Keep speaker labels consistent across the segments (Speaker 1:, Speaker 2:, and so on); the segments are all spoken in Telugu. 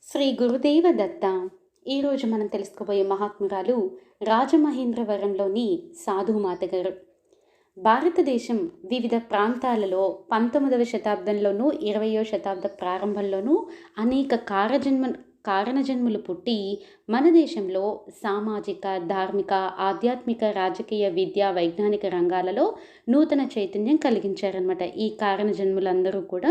Speaker 1: శ్రీ గురుదేవ దత్త. ఈరోజు మనం తెలుసుకోబోయే మహాత్మురాలు రాజమహేంద్రవరంలోని సాధుమాత గారు. భారతదేశం వివిధ ప్రాంతాలలో 19వ శతాబ్దంలోనూ 20వ శతాబ్ద ప్రారంభంలోనూ అనేక కారణజన్ములు పుట్టి మన దేశంలో సామాజిక, ధార్మిక, ఆధ్యాత్మిక, రాజకీయ, విద్యా, వైజ్ఞానిక రంగాలలో నూతన చైతన్యం కలిగించారనమాట. ఈ కారణజన్ములందరూ కూడా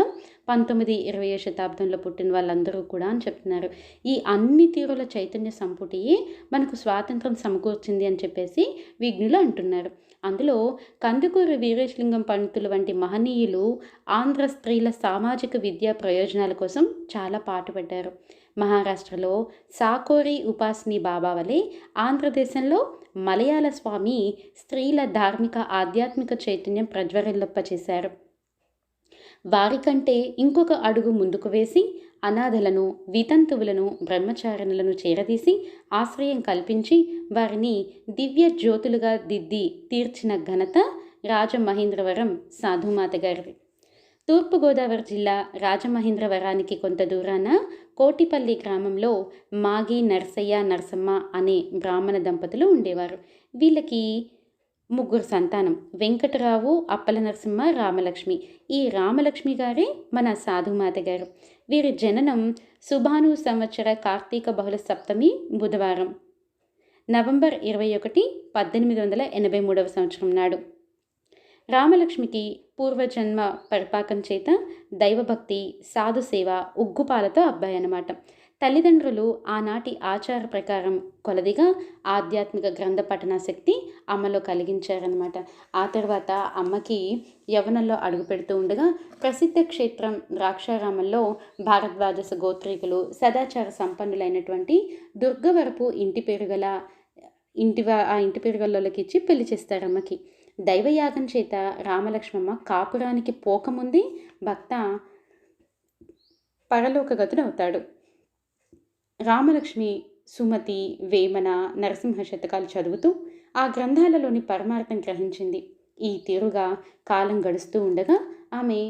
Speaker 1: 19, 20వ శతాబ్దంలో పుట్టిన వాళ్ళందరూ కూడా అని చెప్తున్నారు. ఈ అన్ని తీరుల చైతన్య సంపుటియే మనకు స్వాతంత్రం సమకూర్చింది అని చెప్పేసి విజ్ఞులు అంటున్నారు. అందులో కందుకూరి వీరేశలింగం పండితులు వంటి మహనీయులు ఆంధ్ర స్త్రీల సామాజిక విద్యా ప్రయోజనాల కోసం చాలా పాటుపడ్డారు. మహారాష్ట్రలో సాకోరి ఉపాసిని బాబా వలె ఆంధ్రదేశంలో మలయాళ స్వామి స్త్రీల ధార్మిక, ఆధ్యాత్మిక చైతన్యం ప్రజ్వరిల్లొప్పచేశారు. వారికంటే ఇంకొక అడుగు ముందుకు వేసి అనాథలను, వితంతువులను, బ్రహ్మచారిణులను చేరదీసి ఆశ్రయం కల్పించి వారిని దివ్య జ్యోతులుగా దిద్ది తీర్చిన ఘనత రాజమహేంద్రవరం సాధుమాత గారిది. తూర్పుగోదావరి జిల్లా రాజమహేంద్రవరానికి కొంత దూరాన కోటిపల్లి గ్రామంలో మాగి నరసయ్య, నరసమ్మ అనే బ్రాహ్మణ దంపతులు ఉండేవారు. వీళ్ళకి 3 సంతానం: వెంకటరావు, అప్పల నరసింహ, రామలక్ష్మి. ఈ రామలక్ష్మి గారే మన సాధుమాత గారు. వీరి జననం సుభాను సంవత్సర కార్తీక బహుళ సప్తమి బుధవారం నవంబర్ 21, 1883 సంవత్సరం నాడు. రామలక్ష్మికి పూర్వజన్మ పరిపాకం చేత దైవభక్తి, సాధుసేవ, ఉగ్గుపాలతో అబ్బాయి అన్నమాట. తల్లిదండ్రులు ఆనాటి ఆచార ప్రకారం కొలదిగా ఆధ్యాత్మిక గ్రంథ పఠనాశక్తి అమ్మలో కలిగించారనమాట. ఆ తర్వాత అమ్మకి యవ్వనంలో అడుగు పెడుతూ ఉండగా ప్రసిద్ధ క్షేత్రం ద్రాక్షారామంలో భారద్వాజ గోత్రీకులు, సదాచార సంపన్నులైనటువంటి దుర్గవరపు ఇంటి పేరు గల్లోకి ఇచ్చి పెళ్లి చేస్తారు అమ్మకి. దైవయాగం చేత రామలక్ష్మమ్మ కాపురానికి పోకముందే భర్త పరలోకగతుడవుతాడు. రామలక్ష్మి సుమతి, వేమన, నరసింహ శతకాలు చదువుతూ ఆ గ్రంథాలలోని పరమార్థం గ్రహించింది. ఈ తీరుగా కాలం గడుస్తూ ఉండగా ఆమె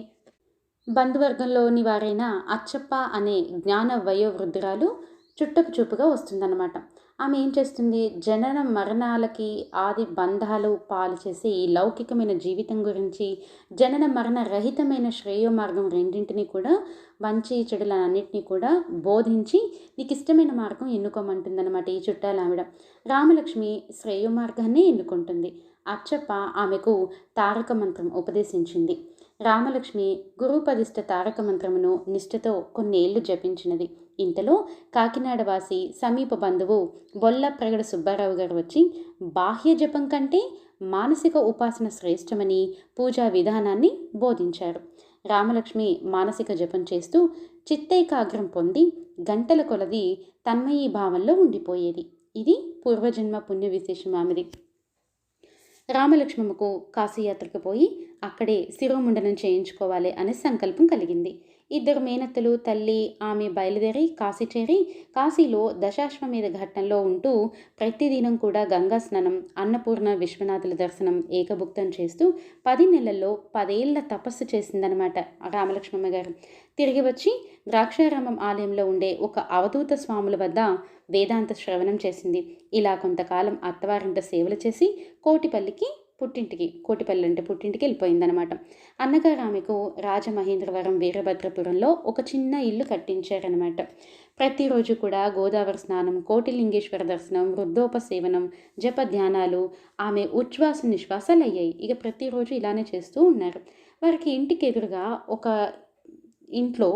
Speaker 1: బంధువర్గంలోని వారైన అచ్చప్ప అనే జ్ఞాన వయోవృద్ధురాలు చుట్టపు చూపుగా వస్తుందన్నమాట. ఆమె ఏం చేస్తుంది? జనన మరణాలకి ఆది బంధాలు పాలు చేసే ఈ లౌకికమైన జీవితం గురించి, జనన మరణ రహితమైన శ్రేయో మార్గం రెండింటినీ కూడా, మంచి చెడులన్నింటినీ కూడా బోధించి నీకు ఇష్టమైన మార్గం ఎన్నుకోమంటుందన్నమాట ఈ చుట్టాల ఆవిడ. రామలక్ష్మి శ్రేయో మార్గాన్ని ఎన్నుకుంటుంది. అచ్చప్ప ఆమెకు తారక మంత్రం ఉపదేశించింది. రామలక్ష్మి గురుపదిష్ట తారక మంత్రమును నిష్ఠతో కొన్నేళ్లు జపించినది. ఇంతలో కాకినాడ వాసి సమీప బంధువు బొల్ల ప్రగడ సుబ్బారావు గారు వచ్చి బాహ్య జపం కంటే మానసిక ఉపాసన శ్రేష్టమని పూజా విధానాన్ని బోధించారు. రామలక్ష్మి మానసిక జపం చేస్తూ చిత్తైకాగ్రం పొంది గంటల కొలది తన్మయీ భావంలో ఉండిపోయేది. ఇది పూర్వజన్మ పుణ్య విశేషం ఆమెది. రామలక్ష్మమ్మకు కాశీయాత్రకు పోయి అక్కడే శిరోముండనం చేయించుకోవాలి అనే సంకల్పం కలిగింది. 2 మేనత్తలు, తల్లి ఆమె బయలుదేరి కాశీ చేరి కాశీలో దశాశ్వమేధ ఘట్టంలో ఉంటూ ప్రతిదినం కూడా గంగా స్నానం, అన్నపూర్ణ విశ్వనాథుల దర్శనం ఏకభుక్తం చేస్తూ 10 నెలల్లో 10 ఏళ్ల తపస్సు చేసిందనమాట రామలక్ష్మమ్మ గారు. తిరిగి వచ్చి ద్రాక్షారామం ఆలయంలో ఉండే ఒక అవధూత స్వాముల వద్ద వేదాంత శ్రవణం చేసింది. ఇలా కొంతకాలం అత్తవారింట సేవలు చేసి కోటిపల్లి అంటే పుట్టింటికి వెళ్ళిపోయిందనమాట. అన్నగారు ఆమెకు రాజమహేంద్రవరం వీరభద్రపురంలో ఒక చిన్న ఇల్లు కట్టించారనమాట. ప్రతిరోజు కూడా గోదావరి స్నానం, కోటిలింగేశ్వర దర్శనం, వృద్ధోపసేవనం, జప ధ్యానాలు ఆమె ఉచ్ఛ్వాస నిశ్వాసాలు అయ్యాయి. ఇక ప్రతిరోజు ఇలానే చేస్తూ ఉన్నారు. వారికి ఇంటికి ఎదురుగా ఒక ఇంట్లో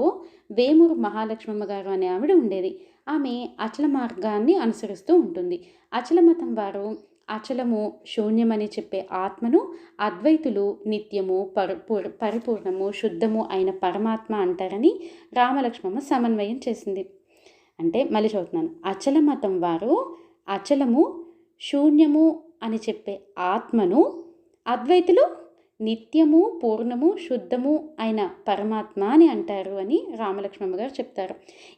Speaker 1: వేమూరు మహాలక్ష్మమ్మ గారు అనే ఆవిడ ఉండేది. ఆమె అచల మార్గాన్ని అనుసరిస్తూ ఉంటుంది. అచల మతం వారు అచలము, శూన్యమని చెప్పే ఆత్మను అద్వైతులు నిత్యము, పరిపూర్ణము, శుద్ధము అయిన పరమాత్మ అంటారని రామలక్ష్మమ్మ సమన్వయం చేసింది. అంటే మళ్ళీ చదువుతున్నాను. అచల మతం వారు అచలము, శూన్యము అని చెప్పే ఆత్మను అద్వైతులు నిత్యము, పూర్ణము, శుద్ధము అయిన పరమాత్మ అని అంటారు అని రామలక్ష్మమ్మ గారు చెప్తారు.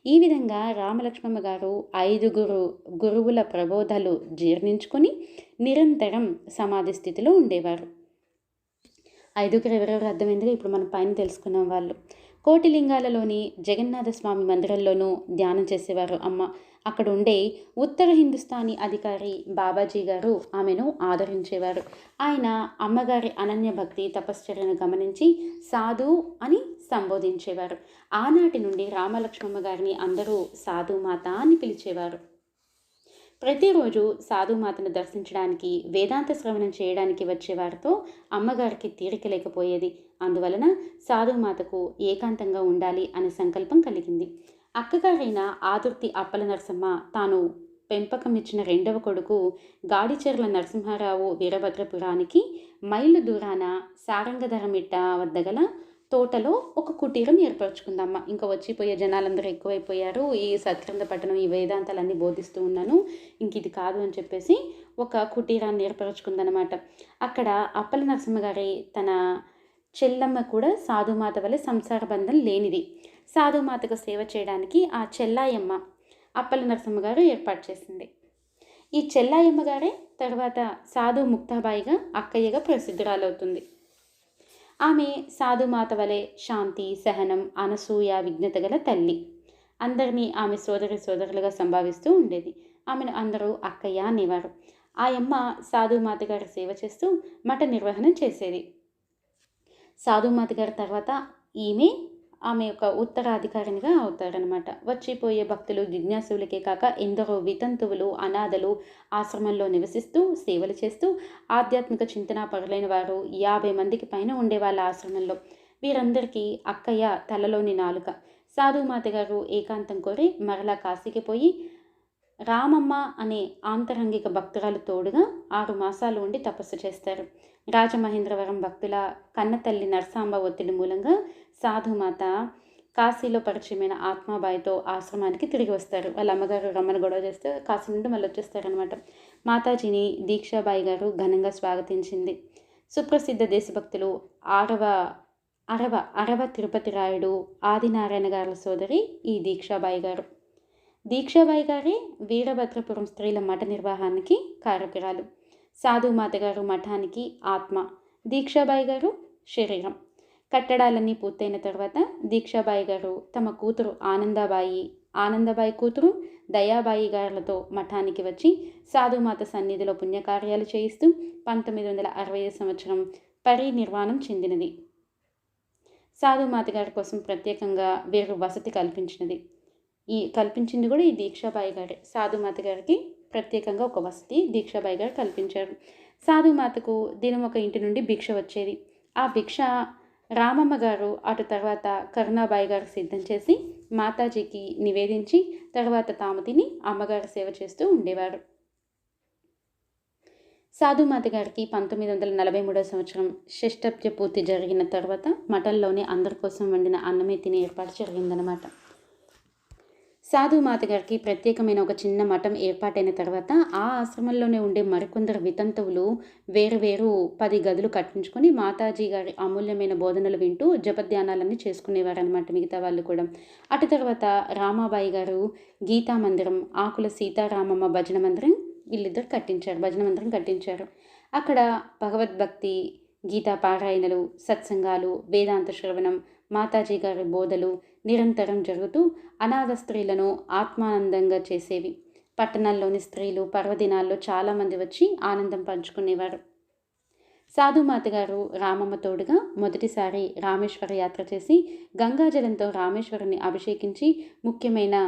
Speaker 1: ఈ విధంగా రామలక్ష్మమ్మ గారు 5 గురువుల ప్రబోధాలు జీర్ణించుకొని నిరంతరం సమాధి స్థితిలో ఉండేవారు. 5 ఎవరెవరు అర్థమైందిగా ఇప్పుడు మనం పైన తెలుసుకున్నాం. వాళ్ళు కోటిలింగాలలోని జగన్నాథ స్వామి మందిరంలోనూ ధ్యానం చేసేవారు అమ్మ. అక్కడ ఉండే ఉత్తర హిందుస్థానీ అధికారి బాబాజీ గారు ఆమెను ఆదరించేవారు. ఆయన అమ్మగారి అనన్య భక్తి తపశ్చర్యను గమనించి సాధు అని సంబోధించేవారు. ఆనాటి నుండి రామలక్ష్మమ్మ గారిని అందరూ సాధుమాత అని పిలిచేవారు. ప్రతిరోజు సాధుమాతను దర్శించడానికి, వేదాంత శ్రవణం చేయడానికి వచ్చేవారితో అమ్మగారికి తీరిక లేకపోయేది. అందువలన సాధుమాతకు ఏకాంతంగా ఉండాలి అనే సంకల్పం కలిగింది. అక్కగారైన ఆదుర్తి అప్పల నరసమ్మ తాను పెంపకం ఇచ్చిన రెండవ కొడుకు గాడిచెర్ల నరసింహారావు వీరభద్రపురానికి మైళ్ళు దూరాన సారంగధరమిట్ట వద్ద గల తోటలో ఒక కుటీరం ఏర్పరచుకుందమ్మ. ఇంకా వచ్చిపోయే జనాలందరూ ఎక్కువైపోయారు, ఈ సత్గ్రంథ పట్టణం ఈ వేదాంతాలన్నీ బోధిస్తూ ఉన్నాను, ఇంక ఇది కాదు అని చెప్పేసి ఒక కుటీరాన్ని ఏర్పరచుకుందనమాట. అక్కడ అప్పల నరసింహ గారి తన చెల్లమ్మ కూడా సాధుమాత వలె సంసార బంధం లేనిది. సాధుమాతకు సేవ చేయడానికి ఆ చెల్లాయమ్మ అప్పల నరసింహ గారు ఏర్పాటు చేసింది. ఈ చెల్లాయమ్మ గారే తర్వాత సాధు ముక్తాబాయిగా అక్కయ్యగా ప్రసిద్ధురాలవుతుంది. ఆమె సాధుమాత వలె శాంతి, సహనం, అనసూయ, విజ్ఞత గల తల్లి. అందరినీ ఆమె సోదరులుగా సంభావిస్తూ ఉండేది. ఆమెను అందరూ అక్కయ్య అనేవారు. ఆ యమ్మ సాధుమాత గారి సేవ చేస్తూ మఠ నిర్వహణ చేసేది. సాధుమాత గారి తర్వాత ఆమె యొక్క ఉత్తరాధికారినిగా అవుతారనమాట. వచ్చిపోయే భక్తులు, జిజ్ఞాసులకే కాక ఎందరో వితంతువులు, అనాథలు ఆశ్రమంలో నివసిస్తూ సేవలు చేస్తూ ఆధ్యాత్మిక చింతన పరులైన వారు 50 మందికి పైన ఉండేవాళ్ళ ఆశ్రమంలో. వీరందరికీ అక్కయ్య తలలోని నాలుక. సాధుమాత గారు ఏకాంతం కోరి మరలా కాశీకి పోయి రామమ్మ అనే ఆంతరంగిక భక్తురాలు తోడుగా 6 మాసాలు ఉండి తపస్సు చేస్తారు. రాజమహేంద్రవరం భక్తుల కన్నతల్లి నరసాంబ ఒత్తిడి మూలంగా సాధుమాత కాశీలో పరిచయమైన ఆత్మాబాయితో ఆశ్రమానికి తిరిగి వస్తారు. వాళ్ళ అమ్మగారు రమ్మని గొడవ చేస్తే కాశీ నుండి మళ్ళీ వచ్చేస్తారనమాట. మాతాజీని దీక్షాబాయి గారు ఘనంగా స్వాగతించింది. సుప్రసిద్ధ దేశభక్తులు అరవ తిరుపతి రాయుడు ఆదినారాయణ గారి సోదరి ఈ దీక్షాబాయి గారు. దీక్షాబాయి గారే వీరభద్రపురం స్త్రీల మఠ నిర్వహణకి కారకురాలు. సాధుమాత గారు మఠానికి ఆత్మ, దీక్షాబాయి గారు శరీరం. కట్టడాలన్నీ పూర్తయిన తర్వాత దీక్షాబాయి గారు తమ కూతురు ఆనందబాయి కూతురు దయాబాయి గారులతో మఠానికి వచ్చి సాధుమాత సన్నిధిలో పుణ్యకార్యాలు చేయిస్తూ 1960 సంవత్సరం పరినిర్వాణం చెందినది. సాధుమాత గారి కోసం ప్రత్యేకంగా వేరు వసతి కల్పించింది కూడా ఈ దీక్షాబాయి గారే. సాధుమాత గారికి ప్రత్యేకంగా ఒక వసతి దీక్షాబాయి గారు కల్పించారు. సాధుమాతకు దినం ఒక ఇంటి నుండి భిక్ష వచ్చేది. ఆ భిక్ష రామమ్మ గారు అటు తర్వాత కరుణాబాయి గారు సిద్ధం చేసి మాతాజీకి నివేదించి తర్వాత తాము తిని అమ్మగారు సేవ చేస్తూ ఉండేవారు. సాధుమాత గారికి 1943 సంవత్సరం షష్ఠబ్జ పూర్తి జరిగిన తర్వాత మఠంలోనే అందరి కోసం వండిన అన్నమే తినే ఏర్పాటు జరిగిందనమాట. సాధుమాత గారికి ప్రత్యేకమైన ఒక చిన్న మఠం ఏర్పాటైన తర్వాత ఆ ఆశ్రమంలోనే ఉండే మరికొందరు వితంతువులు వేరు 10 గదులు కట్టించుకొని మాతాజీ గారి అమూల్యమైన బోధనలు వింటూ జపధ్యానాలన్నీ చేసుకునేవారనమాట మిగతా వాళ్ళు కూడా. అటు తర్వాత రామాబాయి గారు గీతా మందిరం, ఆకుల సీతారామమ్మ భజన మందిరం వీళ్ళిద్దరు భజన మందిరం కట్టించారు. అక్కడ భగవద్భక్తి, గీతా పారాయణలు, సత్సంగాలు, వేదాంత శ్రవణం, మాతాజీ గారి బోధలు నిరంతరం జరుగుతూ అనాథ స్త్రీలను ఆత్మానందంగా చేసేవి. పట్టణాల్లోని స్త్రీలు పర్వదినాల్లో చాలామంది వచ్చి ఆనందం పంచుకునేవారు. సాధుమాత గారు రామమ్మ తోడుగా మొదటిసారి రామేశ్వర యాత్ర చేసి గంగాజలంతో రామేశ్వరుని అభిషేకించి ముఖ్యమైన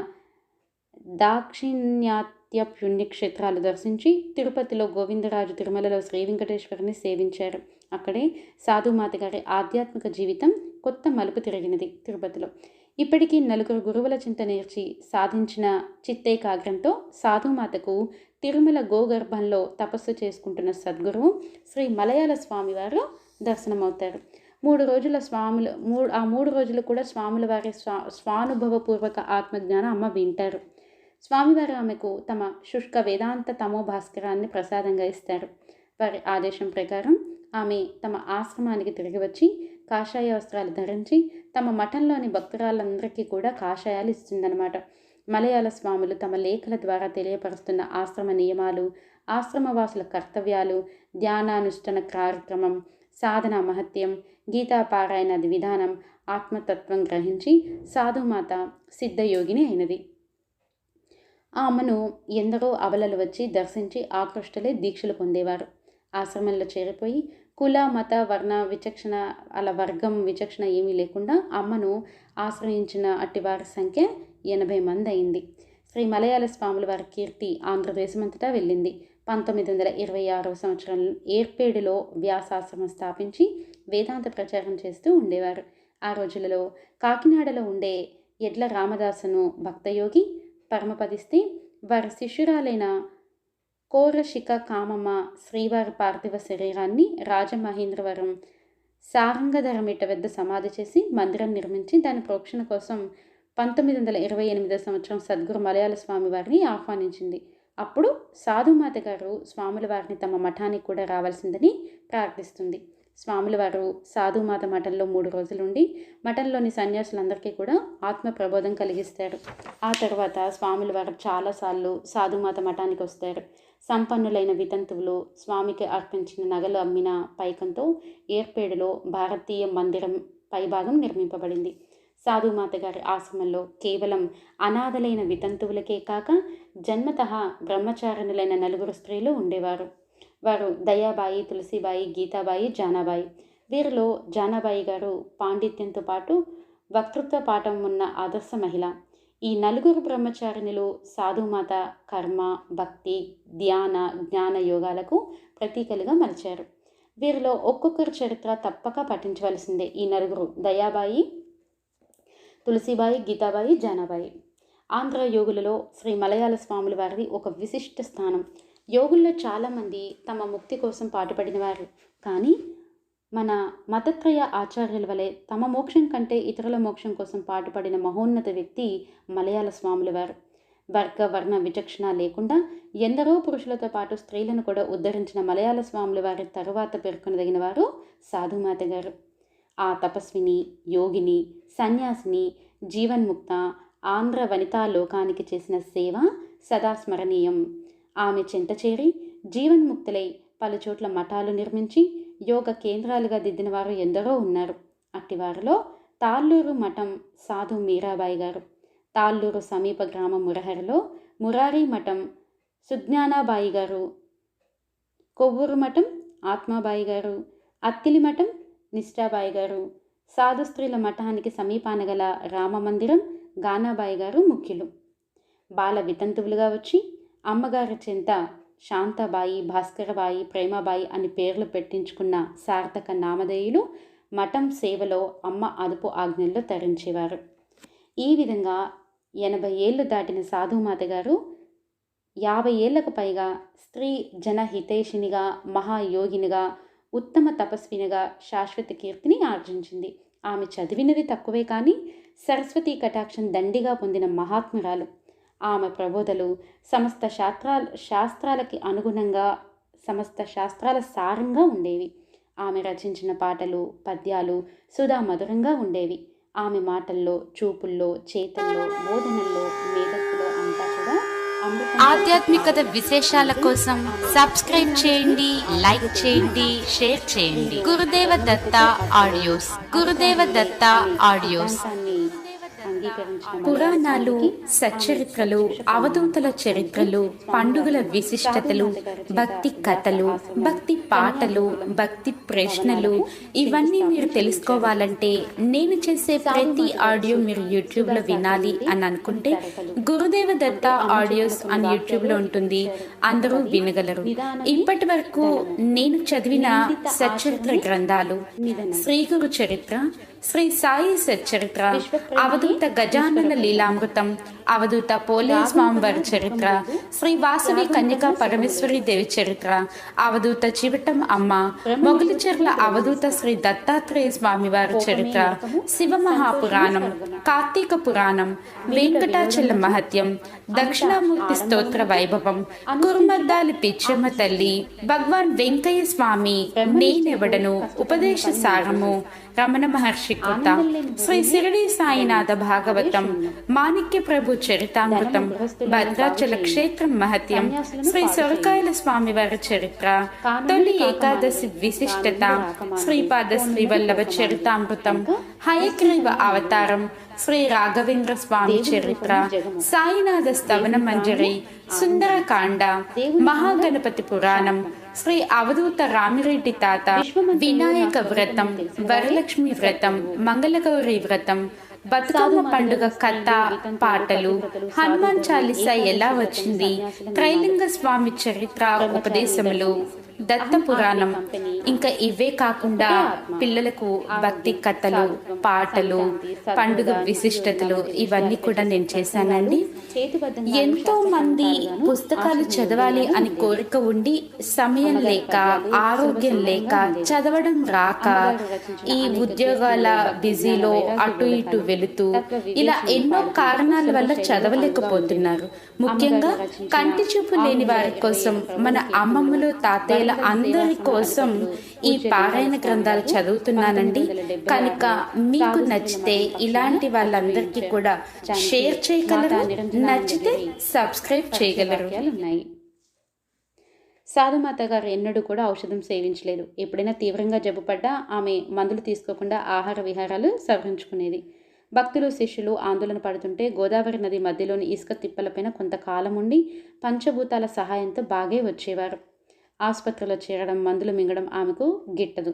Speaker 1: దాక్షిణ్యాత్య పుణ్యక్షేత్రాలు దర్శించి తిరుపతిలో గోవిందరాజు, తిరుమలలో శ్రీ వెంకటేశ్వరుని సేవించారు. అక్కడే సాధుమాత గారి ఆధ్యాత్మిక జీవితం కొత్త మలుపు తిరిగినది. తిరుపతిలో ఇప్పటికీ 4 గురువుల చింత నేర్చి సాధించిన చిత్తేకాగ్రంతో సాధుమాతకు తిరుమల గోగర్భంలో తపస్సు చేసుకుంటున్న సద్గురువు శ్రీ మలయాళ స్వామివారు దర్శనమవుతారు. 3 రోజుల ఆ 3 రోజులు కూడా స్వాముల వారి స్వానుభవపూర్వక ఆత్మజ్ఞాన అమ్మ వింటారు. స్వామివారు ఆమెకు తమ శుష్క వేదాంత తమో భాస్కరాన్ని ప్రసాదంగా ఇస్తారు. వారి ఆదేశం ప్రకారం ఆమె తమ ఆశ్రమానికి తిరిగి వచ్చి కాషాయ వస్త్రాలు ధరించి తమ మఠంలోని భక్తురాళ్ళందరికీ కూడా కాషాయాలు ఇస్తుందన్నమాట. మలయాళ స్వాములు తమ లేఖల ద్వారా తెలియపరుస్తున్న ఆశ్రమ నియమాలు, ఆశ్రమవాసుల కర్తవ్యాలు, ధ్యానానుష్ఠాన కార్యక్రమం, సాధన మహత్యం, గీతాపారాయణ విధానం, ఆత్మతత్వం గ్రహించి సాధుమాత సిద్ధయోగిని అయినది. ఆమెను ఎందరో అబలలు వచ్చి దర్శించి ఆకృష్టలే దీక్షలు పొందేవారు. ఆశ్రమంలో చేరిపోయి కుల మత వర్ణ విచక్షణ అలా వర్గం విచక్షణ ఏమీ లేకుండా అమ్మను ఆశ్రయించిన అట్టివారి సంఖ్య 80 మంది అయింది. శ్రీ మలయాళ స్వాముల వారి కీర్తి ఆంధ్రదేశమంతటా వెళ్ళింది. 1926వ సంవత్సరం ఏర్పేడులో వ్యాసాశ్రమం స్థాపించి వేదాంత ప్రచారం చేస్తూ ఉండేవారు. ఆ రోజులలో కాకినాడలో ఉండే ఎడ్ల రామదాసును భక్తయోగి పరమపదిస్తే వారి శిష్యురాలైన కోరశిక కామమ్మ శ్రీవారి పార్థివ శరీరాన్ని రాజమహేంద్రవరం సారంగధరమిట వద్ద సమాధి చేసి మందిరం నిర్మించి దాని ప్రోక్షణ కోసం 1928వ సంవత్సరం సద్గురు మలయాళ స్వామి వారిని ఆహ్వానించింది. అప్పుడు సాధుమాత గారు స్వాముల వారిని తమ మఠానికి కూడా రావాల్సిందని ప్రార్థిస్తుంది. స్వాముల వారు సాధుమాత మఠంలో 3 రోజులుండి మఠంలోని సన్యాసులందరికీ కూడా ఆత్మ ప్రబోధం కలిగిస్తారు. ఆ తర్వాత స్వాముల వారు చాలాసార్లు సాధుమాత మఠానికి వస్తారు. సంపన్నులైన వితంతువులు స్వామికి అర్పించిన నగలు అమ్మిన పైకంతో ఏర్పేడులో భారతీయ మందిరం పైభాగం నిర్మింపబడింది. సాధుమాత గారి ఆశ్రమంలో కేవలం అనాథలైన వితంతువులకే కాక జన్మతః బ్రహ్మచారిణులైన 4 స్త్రీలు ఉండేవారు. వారు దయాబాయి, తులసిబాయి, గీతాబాయి, జానాబాయి. వీరిలో జానాబాయి గారు పాండిత్యంతో పాటు వక్తృత్వ పాఠం ఉన్న ఆదర్శ మహిళ. ఈ 4 బ్రహ్మచారిణులు సాధుమాత కర్మ, భక్తి, ధ్యాన, జ్ఞాన యోగాలకు ప్రతీకలుగా మలిచారు. వీరిలో ఒక్కొక్కరి చరిత్ర తప్పక పఠించవలసిందే. ఈ 4 దయాబాయి, తులసిబాయి, గీతాబాయి, జానాబాయి. ఆంధ్ర యోగులలో శ్రీ మలయాళ స్వాముల వారిది ఒక విశిష్ట స్థానం. యోగుల్లో చాలామంది తమ ముక్తి కోసం పాటుపడిన వారు, కానీ మన మతత్రయ ఆచార్యుల వలె తమ మోక్షం కంటే ఇతరుల మోక్షం కోసం పాటుపడిన మహోన్నత వ్యక్తి మలయాళ స్వాముల వారు. వర్గ వర్ణ విచక్షణ లేకుండా ఎందరో పురుషులతో పాటు స్త్రీలను కూడా ఉద్ధరించిన మలయాళ స్వాముల వారి తరువాత పేర్కొనదగిన వారు సాధుమాత గారు. ఆ తపస్విని, యోగిని, సన్యాసిని, జీవన్ముక్త ఆంధ్ర వనితా లోకానికి చేసిన సేవ సదా స్మరణీయం. ఆమె చెంత చేరి జీవన్ముక్తులై పలుచోట్ల మఠాలు నిర్మించి యోగ కేంద్రాలుగా దిద్దిన వారు ఎందరో ఉన్నారు. అట్టివారిలో తాళ్ళూరు మఠం సాధు మీరాబాయి గారు, తాళ్ళూరు సమీప గ్రామం మురహరిలో మురారి మఠం సుజ్ఞానాబాయి గారు, కొవ్వూరు మఠం ఆత్మాబాయి గారు, అత్తిలి మఠం నిష్ఠాబాయి గారు, సాధు స్త్రీల మఠానికి సమీపాన గల రామమందిరం గానాబాయి గారు ముఖ్యులు. బాల వితంతువులుగా వచ్చి అమ్మగారి చెంత శాంతాబాయి, భాస్కరబాయి, ప్రేమబాయి అని పేర్లు పెట్టించుకున్న సార్థక నామధేయులు మఠం సేవలో అమ్మ అదుపు ఆజ్ఞల్లో తరించేవారు. ఈ విధంగా 80 ఏళ్ళు దాటిన సాధుమాత గారు 50 ఏళ్లకు పైగా స్త్రీ జనహితేషినిగా, మహాయోగినిగా, ఉత్తమ తపస్వినిగా శాశ్వత కీర్తిని ఆర్జించింది. ఆమె చదివినది తక్కువే కానీ సరస్వతీ కటాక్షం దండిగా పొందిన మహాత్మురాలు. ఆమె ప్రబోధలు సమస్త శాస్త్రాలకి అనుగుణంగా, సమస్త శాస్త్రాల సారంగా ఉండేవి. ఆమె రచించిన పాటలు, పద్యాలు సుధా మధురంగా ఉండేవి. ఆమె మాటల్లో, చూపుల్లో, చేతల్లో, బోధనల్లో, మేధస్సులో అంతా కూడా
Speaker 2: ఆధ్యాత్మికత విశేషాల కోసం సబ్స్క్రైబ్ చేయండి, లైక్ చేయండి, షేర్ చేయండి. గురుదేవ దత్త ఆడియోస్, గురుదేవ దత్త ఆడియోస్. పురాణాలు, సచ్చరిత్రలు, అవధూతల చరిత్రలు, పండుగల విశిష్టతలు, భక్తి కథలు, భక్తి పాటలు, భక్తి ప్రశ్నలు, ఇవన్నీ మీరు తెలుసుకోవాలంటే నేను చేసే ప్రతి ఆడియో మీరు యూట్యూబ్లో వినాలి అని అనుకుంటే గురుదేవ దత్త ఆడియోస్ అని యూట్యూబ్లో ఉంటుంది, అందరూ వినగలరు. ఇప్పటి వరకు నేను చదివిన సచ్చరిత్ర గ్రంథాలు: శ్రీ గురు చరిత్ర, శ్రీ సాయి సచ్చరిత్ర, అవధూత గజానన లీలామృతం, అవధూత పోలే స్వామివారి చరిత్ర, శ్రీ వాసవి కన్యకా పరమేశ్వరి దేవి చరిత్ర, అవధూత చివటం అమ్మ, మొగలిచెర్ల అవధూత శ్రీ దత్తాత్రేయ స్వామివారి చరిత్ర, శివ మహాపురాణం, కార్తీక పురాణం, వెంకటాచల మహత్యం, దక్షిణామూర్తి స్తోత్ర వైభవం, కురుమద్దాలి పిచ్చమ్మ తల్లి, భగవాన్ వెంకయ్య స్వామి, నేనెవడను, ఉపదేశ సారము, రమణ మహర్షి కృత, శ్రీ శిరిడి సాయినాథ భాగవతం, మాణిక్య ప్రభు చరితామృతం, భద్రాచల క్షేత్రం మహత్యం, శ్రీ సొరకాయల స్వామివారి చరిత్ర, తొలి ఏకాదశి విశిష్టత, శ్రీపాద శ్రీవల్లభ చరితామృతం, హయగ్రీవ అవతారం, శ్రీ రాఘవేంద్ర స్వామి చరిత్ర, సాయినాథ స్తవన మంజరి, సుందరకాండ, మహాగణపతి పురాణం, శ్రీ అవధూత రామిరెడ్డి తాత, వినాయక వ్రతం, వరలక్ష్మి వ్రతం, మంగళగౌరి వ్రతం, బతుకమ్మ పండుగ కథ పాటలు, హనుమాన్ చాలీసా ఎలా వచ్చింది, త్రైలింగ స్వామి చరిత్ర ఉపదేశములు, దత్త పురాణం, ఇంకా ఇవే కాకుండా పిల్లలకు భక్తి కథలు, పాటలు, పండుగ విశిష్టతలు ఇవన్నీ కూడా నేను చేశానండి. ఎంతో మంది పుస్తకాలు చదవాలి అని కోరిక ఉండి సమయం లేక, ఆరోగ్యం లేక, చదవడం రాక, ఈ ఉద్యోగాల బిజీలో అటు ఇటు వెళుతూ ఇలా ఎన్నో కారణాల వల్ల చదవలేకపోతున్నారు. ముఖ్యంగా కంటి చూపు లేని వారి కోసం, మన అమ్మమ్మలు తాతయ్యల అందరి కోసం ఈ పారాయణ గ్రంథాలు చదువుతున్నానండి. కనుక మీకు నచ్చితే ఇలాంటి వాళ్ళందరికీ కూడా షేర్ చేయగలరు, నచ్చితే సబ్స్క్రైబ్ చేయగలరు.
Speaker 1: ఉన్నాయి. సాధుమాత గారు ఎన్నడూ కూడా ఔషధం సేవించలేదు. ఎప్పుడైనా తీవ్రంగా జబ్బుపడ్డా ఆమె మందులు తీసుకోకుండా ఆహార విహారాలు సవరించుకునేది. భక్తులు శిష్యులు ఆందోళన పడుతుంటే గోదావరి నది మధ్యలోని ఇసుక తిప్పలపైన కొంతకాలం ఉండి పంచభూతాల సహాయంతో బాగే వచ్చేవారు. ఆసుపత్రిలో చేరడం, మందులు మింగడం ఆమెకు గిట్టదు.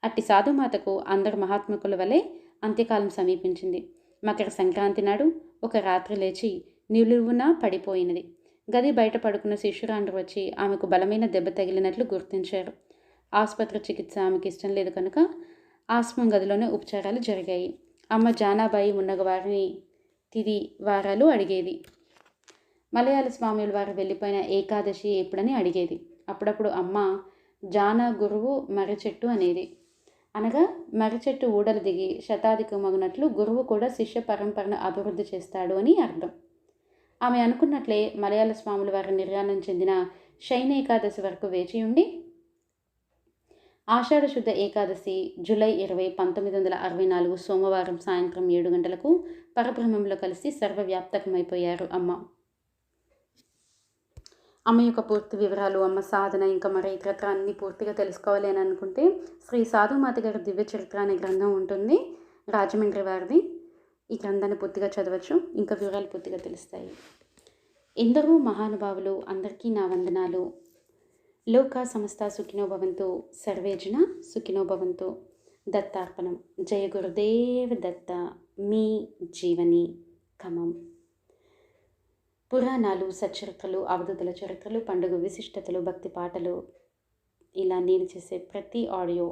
Speaker 1: అట్టి సాధుమాతకు అందరు మహాత్ముకుల వలె అంత్యకాలం సమీపించింది. మకర సంక్రాంతి నాడు ఒక రాత్రి లేచి నిలువున పడిపోయినది. గది బయట పడుకున్న శిష్యురాండ్రు వచ్చి ఆమెకు బలమైన దెబ్బ తగిలినట్లు గుర్తించారు. ఆసుపత్రి చికిత్స ఆమెకు ఇష్టం లేదు కనుక ఆశ్రమం గదిలోనే ఉపచారాలు జరిగాయి. అమ్మ జానాబాయి ఉన్నవారిని తిది వారాలు అడిగేది. మలయాళ స్వాముల వారు వెళ్ళిపోయిన ఏకాదశి ఎప్పుడని అడిగేది. అప్పుడప్పుడు అమ్మ జానా గురువు మర్రి చెట్టు అనేది. అనగా మర్రి చెట్టు ఊడలు దిగి శతాధికమగునట్లు గురువు కూడా శిష్య పరంపరను అభివృద్ధి చేస్తాడు అని అర్థం. ఆమె అనుకున్నట్లే మలయాళ స్వాముల వారి నిర్యాణం చెందిన శయన ఏకాదశి వరకు వేచి ఉండి ఆషాఢ శుద్ధ ఏకాదశి జూలై 20, 1964 సోమవారం సాయంత్రం 7 గంటలకు పరబ్రహ్మంలో కలిసి సర్వవ్యాప్తకమైపోయారు అమ్మ. అమ్మ యొక్క పూర్తి వివరాలు, అమ్మ సాధన, ఇంకా మరి ఇతరత్ర అన్నీ పూర్తిగా తెలుసుకోవాలి అని అనుకుంటే శ్రీ సాధుమాత గారి దివ్య చరిత్ర అనే గ్రంథం ఉంటుంది, రాజమండ్రి వారిది. ఈ గ్రంథాన్ని పూర్తిగా చదవచ్చు, ఇంకా వివరాలు పూర్తిగా తెలుస్తాయి. ఎందరో మహానుభావులు అందరికీ నా వందనాలు. లోక సమస్త సుఖినో భవంతు, సర్వేజన సుఖినో భవంతు. దత్తార్పణం. జయ గురుదేవ దత్త. మీ జీవని ఖమ్మం. పురాణాలు, సచ్చరిత్రలు, అవధూతుల చరిత్రలు, పండుగ విశిష్టతలు, భక్తి పాటలు, ఇలా నేను చేసే ప్రతి ఆడియో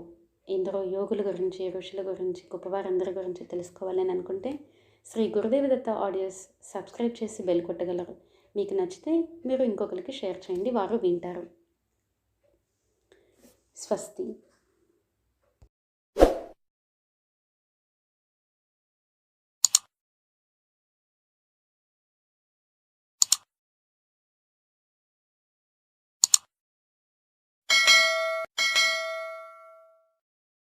Speaker 1: ఎందరో యోగుల గురించి, ఋషుల గురించి, గొప్పవారందరి గురించి తెలుసుకోవాలని అనుకుంటే శ్రీ గురుదేవ దత్త ఆడియోస్ సబ్స్క్రైబ్ చేసి బెల్ కొట్టగలరు. మీకు నచ్చితే మీరు ఇంకొకరికి షేర్ చేయండి, వారు వింటారు. స్వస్తి.